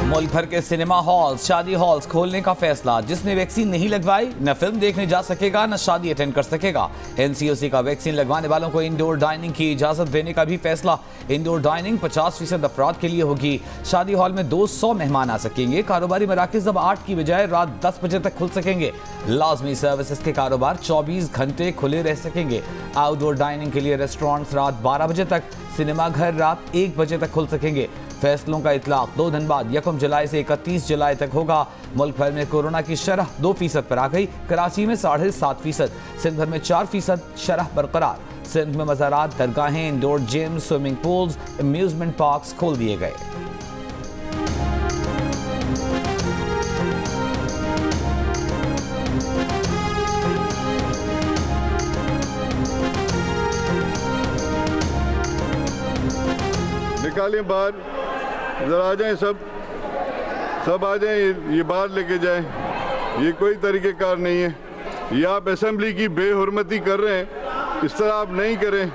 मुल्क भर के सिनेमा हॉल्स, शादी हॉल्स खोलने का फैसला। जिसने वैक्सीन नहीं लगवाई न फिल्म देखने जा सकेगा न शादी अटेंड कर सकेगा। एनसीओसी का वैक्सीन लगवाने वालों को इंडोर डाइनिंग की इजाजत देने का भी फैसला। इंडोर डाइनिंग 50% अफराद के लिए होगी। शादी हॉल में 200 मेहमान आ सकेंगे। कारोबारी मराकज अब 8 की बजाय रात 10 बजे तक खुल सकेंगे। लाजमी सर्विसेज के कारोबार 24 घंटे खुले रह सकेंगे। आउटडोर डाइनिंग के लिए रेस्टोरेंट्स रात 12 बजे तक, सिनेमा घर रात 1 बजे तक खुल सकेंगे। फैसलों का इतलाक 2 दिन बाद 1 जुलाई से 31 जुलाई तक होगा। मुल्क भर में कोरोना की शरह 2% पर आ गई। कराची में 7.5%, सिंध भर में 4% शरह बरकरार। सिंध में मज़ारात, दरगाहें, indoor gym, swimming pools, amusement parks खोल दिए गए। निकालें बाहर, इधर आ जाएं, सब आ जाएं, ये बाहर लेके जाएं। ये कोई तरीक़ेकार नहीं है। ये आप असेंबली की बेहुरमती कर रहे हैं, इस तरह आप नहीं करें।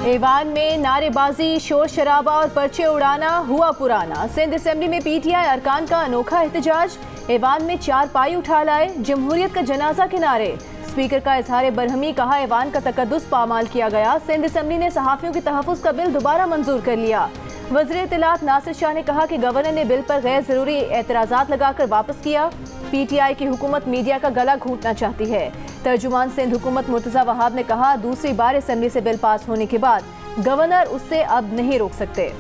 ऐवान में नारेबाजी, शोर शराबा और पर्चे उड़ाना हुआ पुराना। सिंध असेंबली में पीटीआई अरकान का अनोखा एहतजाज। ऐवान में 4 पाई उठा लाए, जमहूरियत का जनाजा किनारे। स्पीकर का इजहार बरहमी, कहा ऐवान का तकद्दुस पामाल किया गया। सिंध असेंबली ने सहाफ़ियों के तहफ़्फ़ुज़ का बिल दोबारा मंजूर कर लिया। वज़ीर इत्तलात नासिर शाह ने कहा कि गवर्नर ने बिल पर गैर ज़रूरी एतराज़ात लगाकर वापस किया। पीटीआई की हुकूमत मीडिया का गला घोंटना चाहती है। तर्जुमान सिंध हुकूमत मुर्तज़ा वहाब ने कहा, दूसरी बार असेंबली से बिल पास होने के बाद गवर्नर उससे अब नहीं रोक सकते।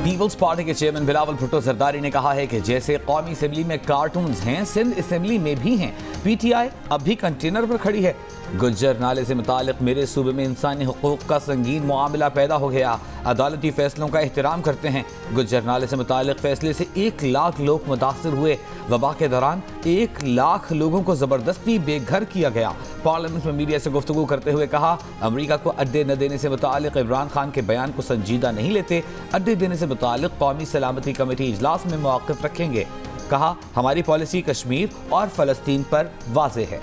पीपल्स पार्टी के चेयरमैन बिलावल भुट्टो जरदारी ने कहा है कि जैसे कौमी असेंबली में कार्टून्स हैं, सिंध असेंबली में भी हैं। पीटीआई अब भी कंटेनर पर खड़ी है। गुज्जर नाले से मुतालिक मेरे सूबे में इंसानी हुकूक का संगीन मामला पैदा हो गया। अदालती फैसलों का एहतराम करते हैं। गुज्जर नाले से मुतालिक फैसले से 1 लाख लोग मुतासर हुए। वबा के दौरान 1 लाख लोगों को जबरदस्ती बेघर किया गया। पार्लियामेंट में मीडिया से गुफ्तगू करते हुए कहा, अमरीका को अड्डे न देने से मुतालिक इमरान खान के बयान को संजीदा नहीं लेते। अड्डे देने से मुतालिक कौमी सलामती कमेटी इजलास में मौक़िफ़ रखेंगे। कहा, हमारी पॉलिसी कश्मीर और फ़लस्तीन पर वाज़ेह है।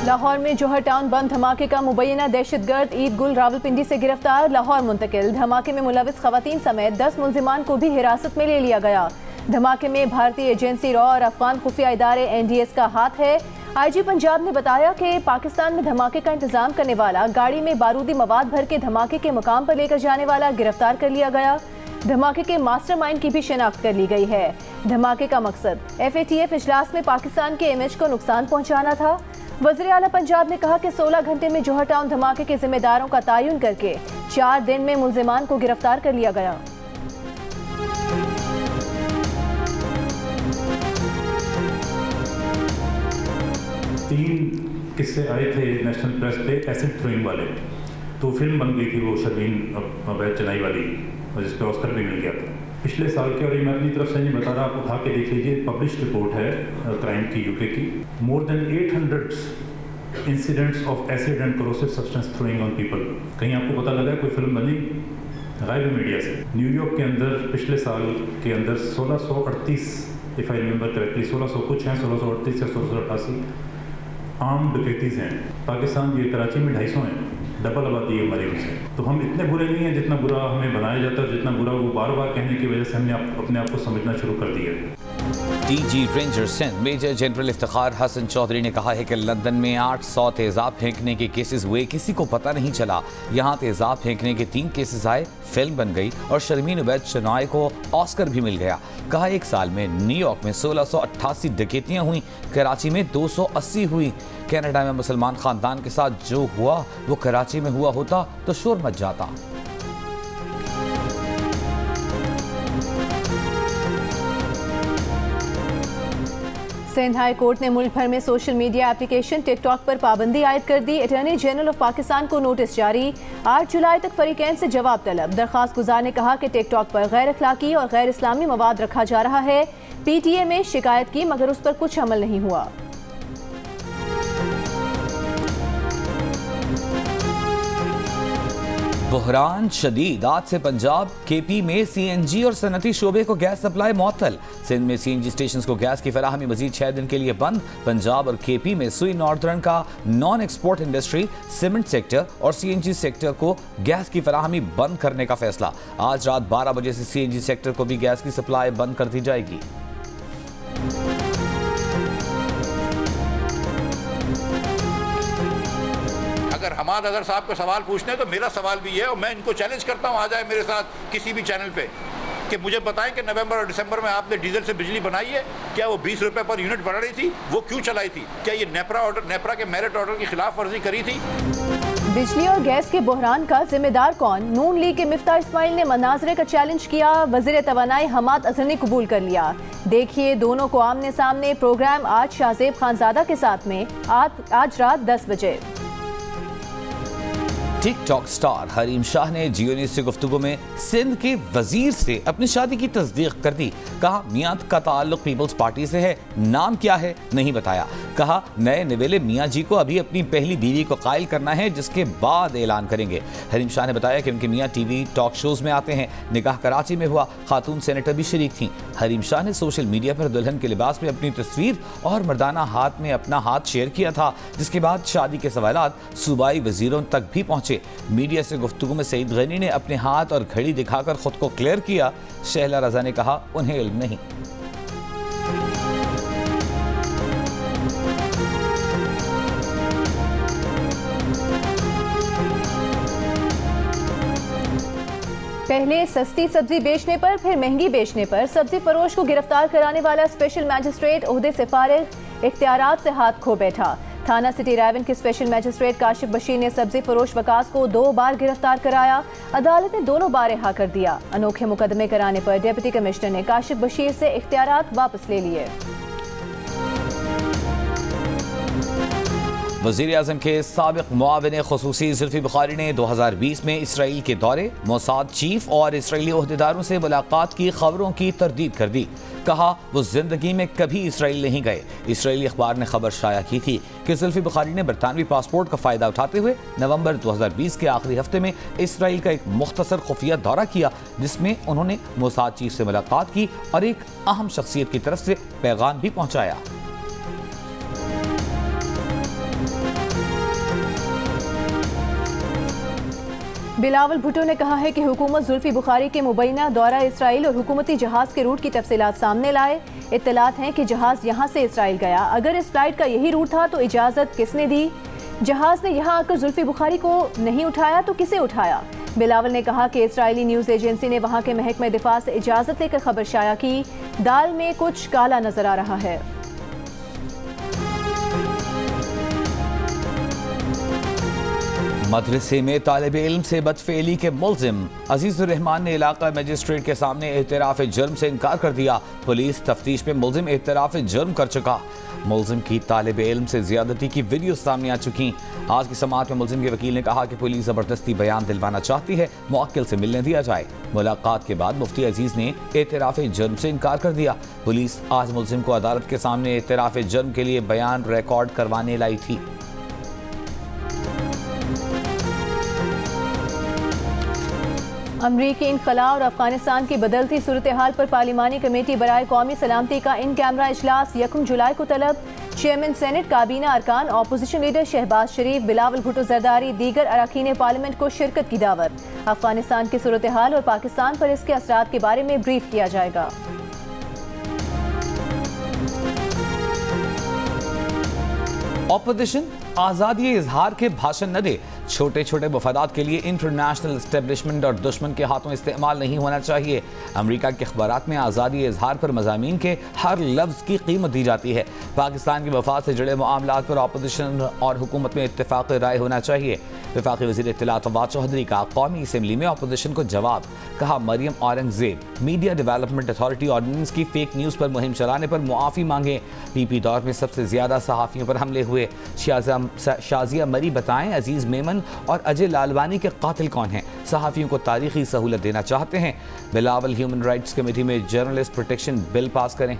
लाहौर में जौहर टाउन बम धमाके का मुबैना दहशतगर्द ईद गुल रावलपिंडी से गिरफ्तार, लाहौर मुंतकिल। धमाके में मुलविस खवातीन समेत 10 मुलजिमान को भी हिरासत में ले लिया गया। धमाके में भारतीय एजेंसी रॉ और अफगान खुफिया इदारे NDS का हाथ है। IG पंजाब ने बताया कि पाकिस्तान में धमाके का इंतजाम करने वाला, गाड़ी में बारूदी मवाद भर के धमाके के मुकाम पर लेकर जाने वाला गिरफ्तार कर लिया गया। धमाके के मास्टरमाइंड की भी शिनाख्त कर ली गई है। धमाके का मकसद FATF इजलास में पाकिस्तान के इमेज को नुकसान पहुंचाना था। वज़ीर आला पंजाब ने कहा कि 16 घंटे में जौहर टाउन धमाके के जिम्मेदारों का तयन करके 4 दिन में मुलजिमान को गिरफ्तार कर लिया गया। तीन किस्से आए थे नेशनल प्रेस पे एसिड थ्रोइंग वाले, तो फिल्म बन गई थी वो शर्मीन अवैध चेन्नई वाली, और जिस पे ऑस्कर भी मिल गया। पिछले साल के, और ये मैं अपनी तरफ से नहीं बता रहा, आप उठा के देख लीजिए, पब्लिश रिपोर्ट है क्राइम की UK की। More than 800 incidents of acid and corrosive substance throwing on people. कहीं आपको पता लगा है कोई फिल्म बनी गायब मीडिया से? न्यूयॉर्क के अंदर पिछले साल के अंदर 1638, इफ़ आई रिमेंबर करेक्टली, 1600 कुछ हैं, 1638 या 1688 आम डकैतीज़ हैं। पाकिस्तान ये कराची में 250 हैं, डबल आबादी है हमारी उनसे। तो हम इतने बुरे नहीं हैं जितना बुरा हमें बनाया जाता है, जितना बुरा वो बार बार कहने की वजह से हमने अपने आप को समझना शुरू कर दिया। DG ranger Sindh major general Iftikhar Hasan Chaudhry ने कहा है कि लंदन में 800 तेजाब फेंकने के केसेस हुए, किसी को पता नहीं चला। यहाँ तेजाब फेंकने के 3 केसेस आए, फिल्म बन गई और शर्मीन उबैद चेन्नई को ऑस्कर भी मिल गया। कहा, 1 साल में न्यूयॉर्क में 1688 डकैतियाँ हुई, कराची में 280 हुई। कनाडा में मुसलमान खानदान के साथ जो हुआ वो कराची में हुआ होता तो शोर मच जाता। सिंध हाई कोर्ट ने मुल्क भर में सोशल मीडिया एप्लीकेशन टिकटॉक पर पाबंदी आयद कर दी। अटॉर्नी जनरल ऑफ पाकिस्तान को नोटिस जारी, 8 जुलाई तक फरीकैन से जवाब तलब। दरख्वास्त गुजार ने कहा कि टिकटॉक पर गैर अखलाकी और गैर इस्लामी मवाद रखा जा रहा है। PTA में शिकायत की मगर उस पर कुछ अमल नहीं हुआ। बुहरान शदीद। आज से पंजाब केपी में सीएनजी और सनती शोबे को गैस सप्लाई मुअत्तल। सिंध में सीएनजी स्टेशन को गैस की फराहमी मजीद 6 दिन के लिए बंद। पंजाब और केपी में सुई नॉर्दर्न का non export industry, cement sector और सीएनजी सेक्टर को गैस की फराहमी बंद करने का फैसला। आज रात 12 बजे से सीएनजी सेक्टर को भी गैस की सप्लाई बंद कर दी जाएगी। अगर हमाद अगर साहब को सवाल पूछते हैं तो मेरा सवाल भी है और मैं इनको चैलेंज करता हूं, आ जाए मेरे साथ किसी भी चैनल पे कि मुझे बताएं कि नवंबर और दिसंबर में आपने डीजल से बिजली बनाई है, क्या वो 20 रुपए पर यूनिट बढ़ रही थी, वो क्यों चलाई थी, क्या ये नेपरा के मेरिट ऑर्डर की खिलाफ वर्जी करी थी? बिजली और गैस के बहरान का जिम्मेदार कौन? नून लीग के मिफ्ता इस्माइल ने मनाजरे का चैलेंज किया। वजीर तवानाई हमाद अजहर ने कबूल कर लिया। देखिए दोनों को आमने सामने। प्रोग्राम आज शाहजेब खानजादा के साथ में आज रात 10 बजे। टिकटॉक स्टार हरीम शाह ने जियो न्यूज़ से गुफ्तगू में सिंध के वजीर से अपनी शादी की तस्दीक कर दी। कहा मियां का ताल्लुक पीपल्स पार्टी से है, नाम क्या है नहीं बताया। कहा नए निवेले मियां जी को अभी अपनी पहली बीवी को कायल करना है, जिसके बाद ऐलान करेंगे। हरीम शाह ने बताया कि उनके मियां टीवी टॉक शोज में आते हैं। निकाह कराची में हुआ, खातून सेनेटर भी शरीक थीं। हरीम शाह ने सोशल मीडिया पर दुल्हन के लिबास में अपनी तस्वीर और मर्दाना हाथ में अपना हाथ शेयर किया था, जिसके बाद शादी के सवालात सूबाई वजीरों तक भी पहुंचे। मीडिया से गुफ्तगू में सईद गनी ने अपने हाथ और घड़ी दिखाकर खुद को क्लियर किया। शहला रजा ने कहा उन्हें इल्म नहीं। पहले सस्ती सब्जी बेचने पर फिर महंगी बेचने पर सब्जी फरोश को गिरफ्तार कराने वाला स्पेशल मैजिस्ट्रेट ओहदे से फारिग, इख्तियारात से हाथ खो बैठा। थाना सिटी रायवन के स्पेशल मैजिस्ट्रेट काशिफ बशीर ने सब्जी फरोश वकास को 2 बार गिरफ्तार कराया। अदालत ने दोनों बार रिहा कर दिया। अनोखे मुकदमे कराने पर डिप्टी कमिश्नर ने काशिफ बशीर से इख्तियारात वापस ले लिए। वज़ीर आज़म के साबिक़ मुआविन ख़ुसूसी ज़ुल्फ़ी बुखारी ने 2020 में इसराइल के दौरे, मोसाद चीफ और इसराइली ओहदेदारों से मुलाकात की खबरों की तरदीद कर दी। कहा वो जिंदगी में कभी इसराइल नहीं गए। इसराइली अखबार ने खबर शाया की थी कि ज़ुल्फ़ी बुखारी ने बरतानवी पासपोर्ट का फ़ायदा उठाते हुए नवंबर 2020 के आखिरी हफ्ते में इसराइल का एक मुख्तसर खुफिया दौरा किया, जिसमें उन्होंने मोसाद चीफ से मुलाकात की और एक अहम शख्सियत की तरफ से पैगाम भी पहुँचाया। बिलावल भुट्टो ने कहा है कि हुकूमत ज़ुल्फ़ी बुखारी के मुबैना दौरा इसराइल और हुकूमती जहाज़ के रूट की तफसीलात सामने लाए। इत्तलात हैं कि जहाज़ यहाँ से इसराइल गया। अगर इस फ्लाइट का यही रूट था तो इजाज़त किसने दी? जहाज़ ने यहाँ आकर ज़ुल्फ़ी बुखारी को नहीं उठाया तो किसे उठाया? बिलावल ने कहा कि इसराइली न्यूज़ एजेंसी ने वहाँ के महकमे दिफा से इजाज़त लेकर खबर शाया की। दाल में कुछ काला नजर आ रहा है। मदरसे में तालिब इल्म से बदफेली के मुल्जिम अजीजुर रहमान ने इलाका मजिस्ट्रेट के सामने एतराफ़ जुर्म से इनकार कर दिया। पुलिस तफ्तीश में मुल्जिम एतराफ़ जुर्म कर चुका। मुल्जिम की तालिब इल्म से ज्यादती की वीडियो सामने आ चुकी। आज की समाअत में मुल्जिम के वकील ने कहा कि पुलिस जबरदस्ती बयान दिलवाना चाहती है, मुवक्किल से मिलने दिया जाए। मुलाकात के बाद मुफ्ती अजीज ने एतराफ़ जुर्म से इनकार कर दिया। पुलिस आज मुल्जिम को अदालत के सामने एतराफ़ जुर्म के लिए बयान रिकॉर्ड करवाने लाई थी। अमरीकी इनखला और अफगानिस्तान की बदलती सूरत हाल पर पार्लिमानी कमेटी बराए कौमी सलामती का इन कैमरा इजलास 1 जुलाई को तलब। चेयरमैन सेनेट, काबीना अरकान, अपोजिशन लीडर शहबाज शरीफ, बिलावल भुट्टो जरदारी, दीगर अरकान पार्लियामेंट को शिरकत की दावत। अफगानिस्तान की सूरत हाल और पाकिस्तान पर इसके असरात के बारे में ब्रीफ किया जाएगा। ऑपोजिशन आज़ादी इजहार के भाषण न दे। छोटे छोटे मफादात के लिए इंटरनेशनल एस्टेब्लिशमेंट और दुश्मन के हाथों इस्तेमाल नहीं होना चाहिए। अमेरिका के अखबारात में आज़ादी इजहार पर मज़ामीन के हर लफ्ज़ की कीमत दी जाती है। पाकिस्तान के मफाद से जुड़े मामलात पर ऑपोजिशन और हुकूमत में इत्तेफाक राय होना चाहिए। वफाकी वज़ीर इत्तलात फवाद चौधरी का कौमी असम्बली में ऑपोजिशन को जवाब। कहा Maryam Aurangzeb media development authority ordinance की फेक न्यूज़ पर मुहिम चलाने पर मुआफ़ी मांगे। पीपी दौर में सबसे ज़्यादा सहाफ़ियों पर हमले हुए। शाजिया मरी बताएं अजीज़ मेमन और अजय लालवानी के कातिल कौन हैं। सहाफ़ियों को तारीखी सहूलत देना चाहते हैं। बिलावल ह्यूमन राइट्स कमेटी में जर्नलिस्ट प्रोटेक्शन बिल पास करें।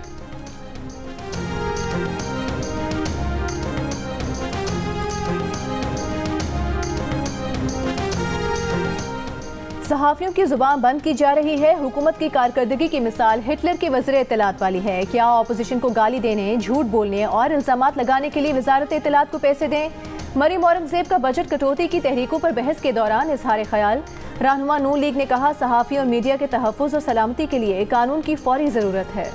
सहाफियों की जुबान बंद की जा रही है। हुकूमत की कारकर्दगी की मिसाल हिटलर के वज़ीर इत्तलात वाली है। क्या ऑपोजिशन को गाली देने, झूठ बोलने और इल्जामात लगाने के लिए वजारत इत्तलात को पैसे दें? मरीम औरंगजेब का बजट कटौती की तहरीकों पर बहस के दौरान इजहार ख्याल। रहनुमा नून लीग ने कहा, सहाफियों और मीडिया के तहफ़्फ़ुज़ और सलामती के लिए कानून की फौरी ज़रूरत है।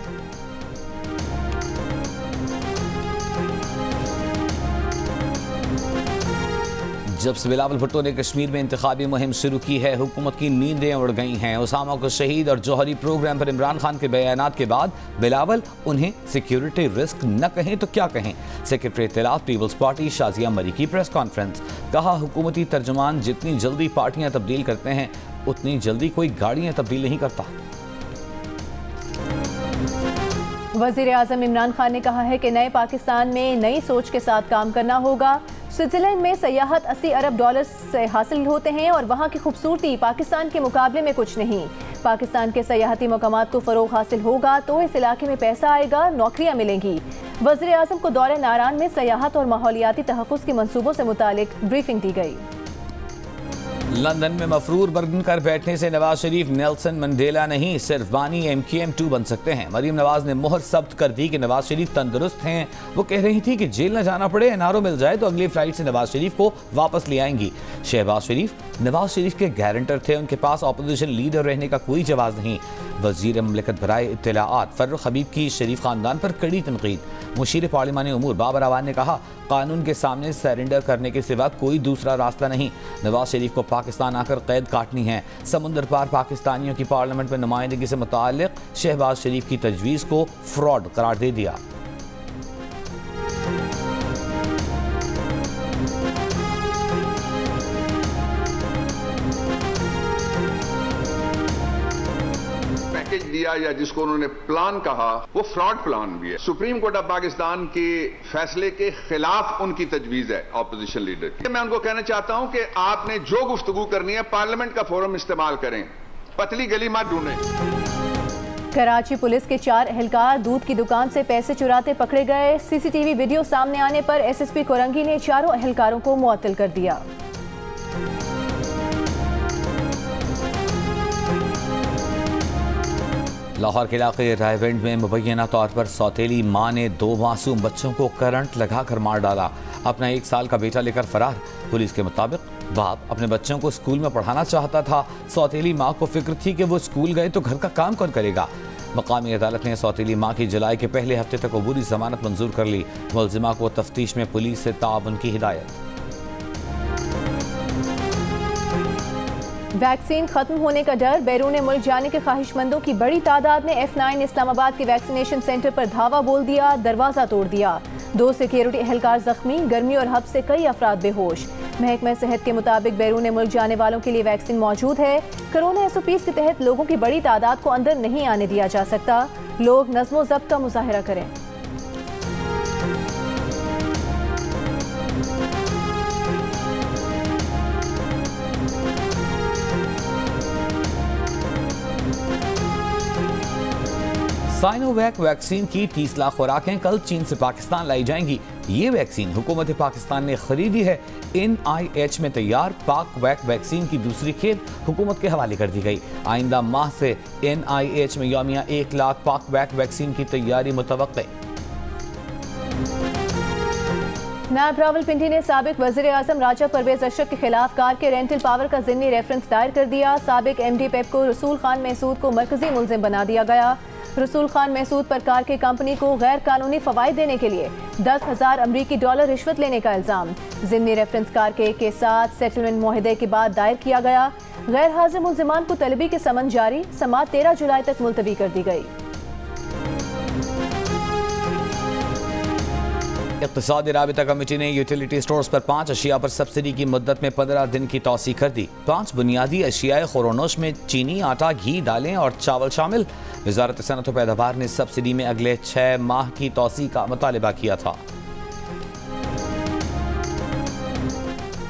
जब से बिलावल भुट्टो ने कश्मीर में इंतखाबी मुहिम शुरू की है, हुकूमत की नींदें उड़ गई हैं। उसामा को शहीद और जौहरी प्रोग्राम पर इमरान खान के बयानात के बाद बिलावल उन्हें सिक्योरिटी रिस्क न कहें तो क्या कहें। सेक्रेटरी इत्तलात पीपल्स पार्टी शाजिया मरी की प्रेस कॉन्फ्रेंस। कहा, हुकूमती तर्जुमान जितनी जल्दी पार्टियां तब्दील करते हैं उतनी जल्दी कोई गाड़ियां तब्दील नहीं करता। वज़ीर आज़म इमरान खान ने कहा है कि नए पाकिस्तान में नई सोच के साथ काम करना होगा। स्विट्जरलैंड में सयाहत 80 अरब डॉलर से हासिल होते हैं और वहाँ की खूबसूरती पाकिस्तान के मुकाबले में कुछ नहीं। पाकिस्तान के सयाहती मकामात को फ़रोग़ हासिल होगा तो इस इलाके में पैसा आएगा, नौकरियाँ मिलेंगी। वज़ीर आज़म को दौरे नारान में सयाहत और माहौलियाती तहफ़्फ़ुज़ के मंसूबों से मुतालिक ब्रीफिंग दी गई। लंदन में मफरूर बर्गन कर बैठने से नवाज शरीफ नेल्सन मंडेला नहीं, सिर्फ बानी MKM2 बन सकते हैं। मरीम नवाज ने मोहर जब्त कर दी कि नवाज शरीफ तंदुरुस्त हैं। वो कह रही थी कि जेल न जाना पड़े, NRO मिल जाए तो अगली फ्लाइट से नवाज शरीफ को वापस ले आएंगी। शहबाज शरीफ नवाज शरीफ के गारंटर थे, उनके पास अपोजिशन लीडर रहने का कोई जवाब नहीं। वजीर ममलिकत बराए इत्तलाआत फर्रुख हबीब की शरीफ खानदान पर कड़ी तनकीद। मुशीर पार्लिमानी उमूर बाबर अवान ने कहा, कानून के सामने सरेंडर करने के सिवा कोई दूसरा रास्ता नहीं। नवाज शरीफ को पाकिस्तान आकर कैद काटनी है। समुंदर पार पाकिस्तानियों की पार्लियामेंट में नुमाइंदगी से मुताल्लिक शहबाज शरीफ की तजवीज़ को फ्रॉड करार दे दिया। दिया या जिसको उन्होंने प्लान कहा, वो फ्रॉड प्लान भी है। सुप्रीम कोर्ट ऑफ पाकिस्तान के फैसले के खिलाफ उनकी तजवीज है ऑपोजिशन लीडर की। मैं उनको कहना चाहता हूं कि आपने जो गुफ्तगू करनी है पार्लियामेंट का फोरम इस्तेमाल करें, पतली गली मत ढूंढें। कराची पुलिस के 4 एहलकार दूध की दुकान से पैसे चुराते पकड़े गए। CCTV वीडियो सामने आने पर SSP कोरंगी ने चारों एहलकारों को मुअत्तल कर दिया। लाहौर के इलाके रायविंड में मुबैना तौर पर सौतेली मां ने 2 मासूम बच्चों को करंट लगाकर मार डाला। अपना 1 साल का बेटा लेकर फरार। पुलिस के मुताबिक बाप अपने बच्चों को स्कूल में पढ़ाना चाहता था। सौतेली मां को फिक्र थी कि वो स्कूल गए तो घर का काम कौन करेगा। मकामी अदालत ने सौतेली मां की जुलाई के पहले हफ्ते तक अबूरी जमानत मंजूर कर ली। मुलजिमा को तफ्तीश में पुलिस से ताउन की हिदायत। वैक्सीन खत्म होने का डर, बैरून मुल्क जाने के ख्वाहिशमंदों की बड़ी तादाद ने F9 इस्लामाबाद के वैक्सीनेशन सेंटर पर धावा बोल दिया, दरवाजा तोड़ दिया। 2 सिक्योरिटी एहलकार जख्मी, गर्मी और हब से कई अफराद बेहोश। महकमा सेहत के मुताबिक बैरून मुल्क जाने वालों के लिए वैक्सीन मौजूद है। कोरोना SOPs के तहत लोगों की बड़ी तादाद को अंदर नहीं आने दिया जा सकता। लोग नज़्म ज़ब्त का मुजाहिरा करें। साइनोवैक वैक्सीन की 30 लाख खुराकें कल चीन से पाकिस्तान लाई जाएंगी। ये वैक्सीन हुकूमत पाकिस्तान ने खरीदी है। NIH में तैयार पाक वैक्सीन की दूसरी खेप हुकूमत के हवाले कर दी गई। आइंदा माह से NIH में यौमिया 1 लाख पाक वैक्सीन की तैयारी मुतवक्के। नायब रावलपिंडी ने साबिक वज़ीर आज़म राजा परवेज अशरफ के खिलाफ कार के रेंटल पावर का ज़िम्नी रेफरेंस दायर कर दिया। साबिक MD पेप्को रसूल खान महसूद को मरकजी मुलजिम बना दिया गया। रसूल खान महसूद पर कार के कंपनी को गैर कानूनी फवायद देने के लिए 10,000 अमरीकी डॉलर रिश्वत लेने का इल्जाम ज़िम्नी रेफरेंस कार के साथ सेटलमेंट मुआहदे के बाद दायर किया गया। गैर हाजिर मुलजिमान को तलबी के समन जारी, समाअत 13 जुलाई तक मुलतवी कर दी गई। इक़्तिसादी राबिता कमेटी ने यूटिलिटी स्टोर्स पर 5 अशिया पर सब्सिडी की मुद्दत में 15 दिन की तौसी कर दी। 5 बुनियादी अशियाए खुरोनोश में चीनी, आटा, घी, दालें और चावल शामिल। वज़ारत सनअत व पैदावार ने सब्सिडी में अगले 6 माह की तौसी का मुतालबा किया था।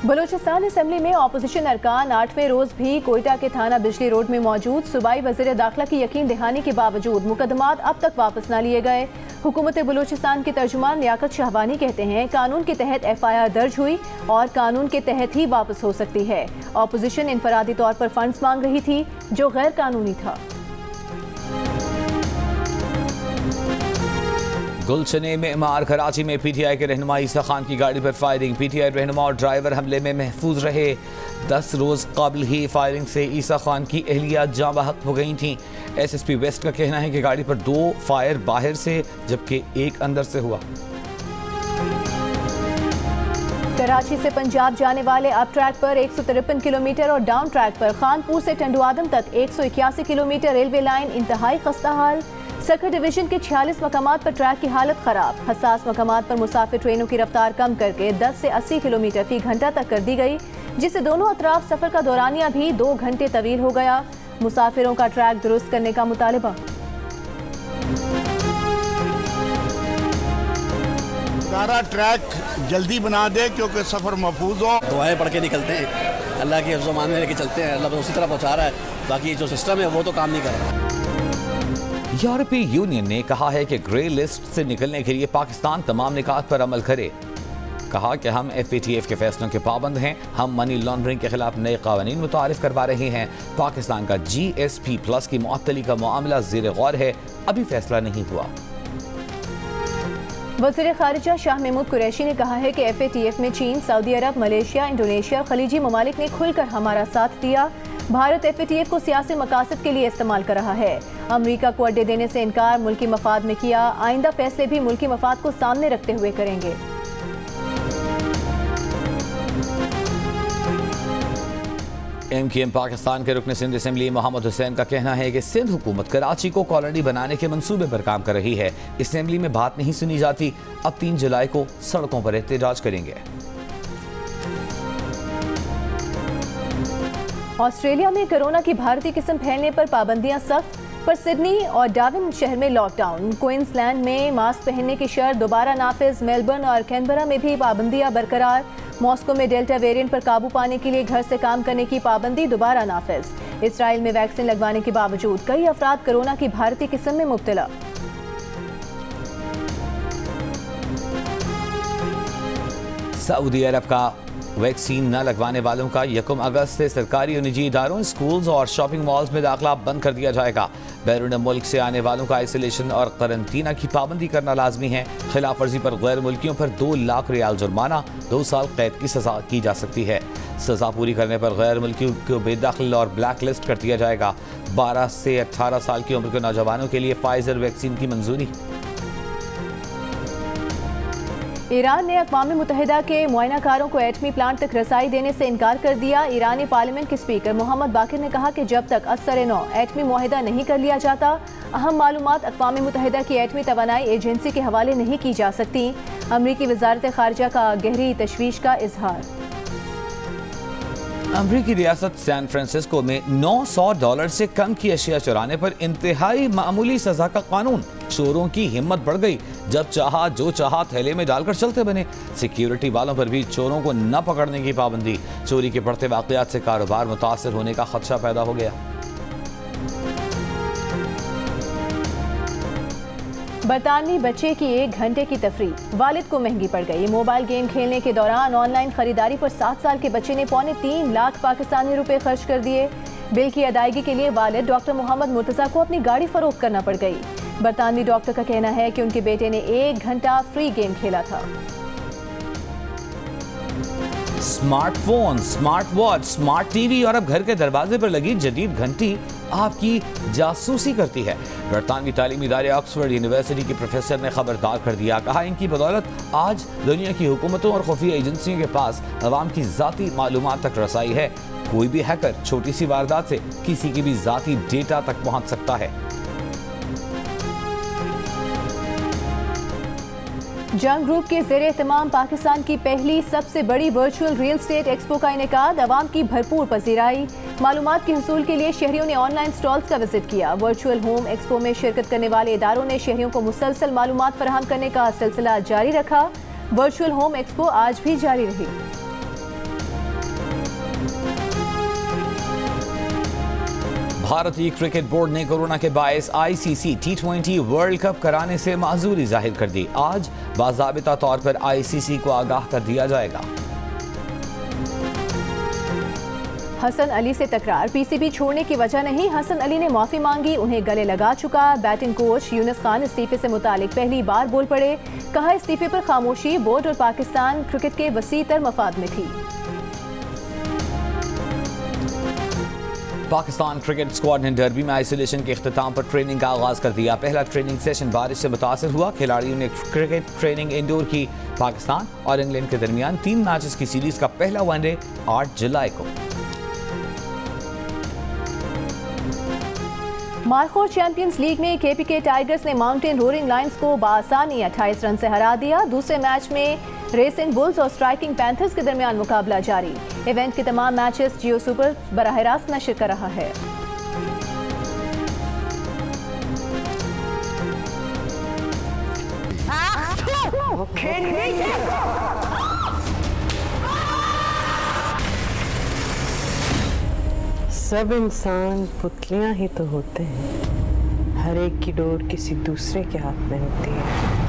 बलूचिस्तान असेंबली में ऑपोजिशन अरकान 8वें रोज भी कोयटा के थाना बिजली रोड में मौजूद। सूबाई वज़ीर दाखिला की यकीन दहानी के बावजूद मुकदमात अब तक वापस न लिए गए। हुकूमत बलूचिस्तान के तर्जुमान लियाकत शाहबानी कहते हैं कानून के तहत FIR दर्ज हुई और कानून के तहत ही वापस हो सकती है। ऑपोजिशन इनफरादी तौर पर फंड्स मांग रही थी जो गैर कानूनी था। गुलशने में मार कराची में PTI के रहनुमा ईसा खान की गाड़ी पर फायरिंग। PTI रहनुमा और ड्राइवर हमले में महफूज रहे। 10 रोज कबल ही फायरिंग से ईसा खान की अहलिया जाँ बहक हो गई थीं। SSP वेस्ट का कहना है कि गाड़ी पर 2 फायर बाहर से जबकि 1 अंदर से हुआ। कराची से पंजाब जाने वाले अप ट्रैक पर 153 किलोमीटर और डाउन ट्रैक पर खानपुर से टंडुआदम तक 181 किलोमीटर रेलवे लाइन इंतहाई खस्ता हाल। सर्किट डिवीजन के 46 मकामात पर ट्रैक की हालत खराब। हसास मकामात पर मुसाफिर ट्रेनों की रफ्तार कम करके 10 से 80 किलोमीटर फी घंटा तक कर दी गई, जिससे दोनों अतराफ सफर का दौरानिया भी 2 घंटे तवील हो गया। मुसाफिरों का ट्रैक दुरुस्त करने का मुतालबा। ट्रैक जल्दी बना दे क्योंकि सफर महफूज हो। दुआएं पढ़ के निकलते हैं, अल्लाह की हिफ्ज़-ओ-मान में लेके चलते हैं, अल्लाह उसी तरह पहुंचा रहा है। बाकी जो सिस्टम है वो तो काम नहीं कर रहा। यूरोपीय यूनियन ने कहा है कि ग्रे लिस्ट से निकलने के लिए पाकिस्तान तमाम निकात पर अमल करे। कहा कि हम FATF के फैसलों के पाबंद हैं। हम मनी लॉन्ड्रिंग के खिलाफ नए कानून मुतारिफ करवा रहे हैं। पाकिस्तान का GSP+ की मुअत्तली का मामला ज़ेर गौर है, अभी फैसला नहीं हुआ। वज़ीर ख़ारिजा शाह महमूद कुरैशी ने कहा है कि FATF में चीन, सऊदी अरब, मलेशिया, इंडोनेशिया और खलीजी ममालिक ने खुलकर हमारा साथ दिया। भारत FATF को सियासी मकासद के लिए इस्तेमाल कर रहा है। अमरीका को अड्डे देने से इनकार मुल्की मफाद में किया। आइंदा फैसले भी मुल्की मफाद को सामने रखते हुए करेंगे। MKM पाकिस्तान के रुकन सिंध असेंबली मोहम्मद हुसैन का कहना है कि सिंध हुकूमत कराची को कॉलोनी बनाने के मंसूबे पर काम कर रही है। असेंबली में बात नहीं सुनी जाती। अब 3 जुलाई को सड़कों पर एहतजाज करेंगे। ऑस्ट्रेलिया में कोरोना की भारतीय किस्म फैलने पर पाबंदियां सख्त, पर सिडनी और डार्विन शहर में लॉकडाउन। क्वींसलैंड में मास्क पहनने की शर्त दोबारा नाफिज। मेलबर्न और कैनबरा में भी पाबंदियां बरकरार। मॉस्को में डेल्टा वेरिएंट पर काबू पाने के लिए घर से काम करने की पाबंदी दोबारा नाफिज। इसराइल में वैक्सीन लगवाने के बावजूद कई अफराद कोरोना की भारतीय किस्म में मुब्तला। सऊदी अरब का वैक्सीन न लगवाने वालों का 1 अगस्त से सरकारी और निजी इदारों, स्कूल्स और शॉपिंग मॉल्स में दाखिला बंद कर दिया जाएगा। बैरून मुल्क से आने वालों का आइसोलेशन और क्वारंटीना की पाबंदी करना लाजमी है। खिलाफ वर्जी पर गैर मुल्कियों पर 2 लाख रियाल जुर्माना, 2 साल कैद की सजा की जा सकती है। सजा पूरी करने पर गैर मुल्कियों को बेदखल और ब्लैक लिस्ट कर दिया जाएगा। 12 से 18 साल की उम्र के नौजवानों के लिए फाइजर वैक्सीन की मंजूरी। ईरान ने अक़वाम मुत्तहिदा के मुआयनाकारों को एटमी प्लांट तक रसाई देने से इनकार कर दिया। ईरानी पार्लियामेंट के स्पीकर मोहम्मद बाकिर ने कहा कि जब तक असर-ए-नौ एटमी मुआहिदा नहीं कर लिया जाता, अहम मालूमात अक़वाम मुत्तहिदा की एटमी तवानाई एजेंसी के हवाले नहीं की जा सकती। अमरीकी वज़ारत ख़ारिजा का गहरी तशवीश का इजहार। अमरीकी रियासत सैन फ्रांसिस्को में $900 से कम की अशिया चुराने पर इंतहाई मामूली सजा का कानून। चोरों की हिम्मत बढ़ गई, जब चाहा जो चाहा थैले में डालकर चलते बने। सिक्योरिटी वालों पर भी चोरों को न पकड़ने की पाबंदी। चोरी के बढ़ते वाकयात से कारोबार मुतासर होने का खदशा पैदा हो गया। बरतानवी बच्चे की 1 घंटे की तफरीह वालिद को महंगी पड़ गई। मोबाइल गेम खेलने के दौरान ऑनलाइन खरीदारी पर 7 साल के बच्चे ने 3.25 लाख पाकिस्तानी रुपए खर्च कर दिए। बिल की अदायगी के लिए वालिद डॉक्टर मोहम्मद मुर्तजा को अपनी गाड़ी फरोख्त करना पड़ गई। बरतानवी डॉक्टर का कहना है कि उनके बेटे ने 1 घंटा फ्री गेम खेला था। Smartphone, smart watch, smart TV और अब घर के दरवाजे पर लगी जदीद घंटी आपकी जासूसी करती है। बरतानवी तालीमी इदारे ऑक्सफोर्ड यूनिवर्सिटी के प्रोफेसर ने खबरदार कर दिया। कहा, इनकी बदौलत आज दुनिया की हुकूमतों और खुफिया एजेंसियों के पास अवाम की जाती मालूमात तक रसाई है। कोई भी हैकर छोटी सी वारदात से किसी की भी जाती डेटा तक पहुंच सकता है। जंग ग्रुप के ज़ेरे एहतमाम पाकिस्तान की पहली सबसे बड़ी वर्चुअल रियल एस्टेट एक्सपो का इनेकाद। अवाम की भरपूर पजीराई। मालूमात के हुसूल के लिए शहरियों ने ऑनलाइन स्टॉल्स का विजिट किया। वर्चुअल होम एक्सपो में शिरकत करने वाले इदारों ने शहरियों को मुसलसल मालूमात फराहम करने का सिलसिला जारी रखा। वर्चुअल होम एक्सपो आज भी जारी रही। भारतीय क्रिकेट बोर्ड ने कोरोना के बायस ICC T20 वर्ल्ड कप कराने से माजूरी जाहिर कर दी। आज बाज़ाबिता तौर पर ICC को आगाह कर दिया जाएगा। हसन अली से तकरार, PCB छोड़ने की वजह नहीं, हसन अली ने माफी मांगी, उन्हें गले लगा चुका। बैटिंग कोच यूनुस खान इस्तीफे से मुतालिक पहली बार बोल पड़े, कहा इस्तीफे पर खामोशी बोर्ड और पाकिस्तान क्रिकेट के वसीतर मफाद में थी। पाकिस्तान क्रिकेट स्क्वाड ने डर्बी में आइसोलेशन के इख्तिताम पर ट्रेनिंग का आगाज कर दिया। पहला ट्रेनिंग सेशन बारिश से मुतासर हुआ। खिलाड़ियों ने क्रिकेट ट्रेनिंग इंडोर की। पाकिस्तान और इंग्लैंड के दरमियान 3 मैचेस की सीरीज का पहला वनडे 8 जुलाई को। मारखोर चैंपियंस लीग में KPK टाइगर्स ने माउंटेन रोरिंग लायंस को बासानी 28 रन से हरा दिया। दूसरे मैच में रेसिंग बुल्स और स्ट्राइकिंग पैंथर्स के दरमियान मुकाबला जारी। इवेंट के तमाम मैचेस जियो सुपर बराह रास्त नशर कर रहा है। सब इंसान पुतलियां ही तो होते हैं, हर एक की डोर किसी दूसरे के हाथ में होती है।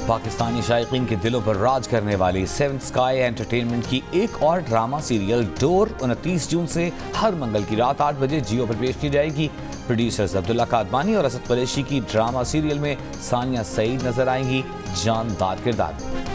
पाकिस्तानी शायकीन के दिलों पर राज करने वाली 7th स्काई एंटरटेनमेंट की एक और ड्रामा सीरियल डोर 29 जून से हर मंगल की रात 8 बजे जियो पर पेश की जाएगी। प्रोड्यूसर्स अब्दुल्ला कादमानी और असद कुरैशी की ड्रामा सीरियल में सानिया सईद नजर आएंगी जानदार किरदार में।